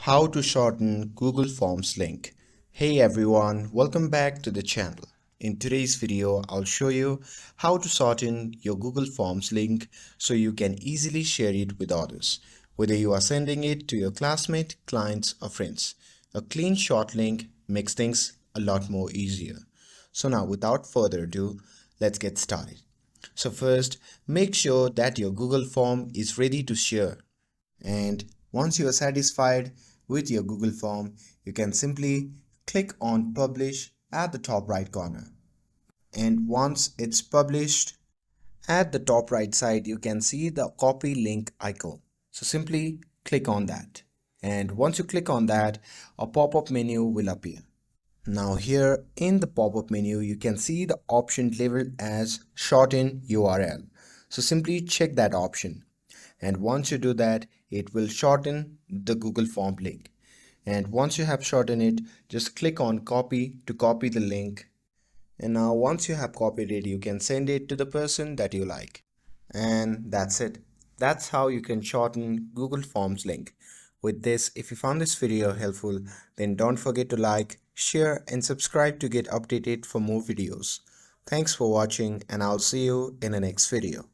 How to shorten Google Forms link. Hey everyone, welcome back to the channel. In today's video, I'll show you how to shorten your Google Forms link so you can easily share it with others, whether you are sending it to your classmate, clients, or friends. A clean short link makes things a lot more easier. So now, without further ado, let's get started. So first, make sure that your Google form is ready to share. And once you are satisfied with your Google form, you can simply click on Publish at the top right corner. And once it's published, at the top right side, you can see the copy link icon. So simply click on that. And once you click on that, a pop-up menu will appear. Now here in the pop-up menu, you can see the option labeled as Shorten URL. So simply check that option. And once you do that, it will shorten the Google form link. And once you have shortened it, just click on copy to copy the link. And now once you have copied it, you can send it to the person that you like. And that's it. That's how you can shorten Google Forms link. With this, if you found this video helpful, then don't forget to like, share and subscribe to get updated for more videos. Thanks for watching and I'll see you in the next video.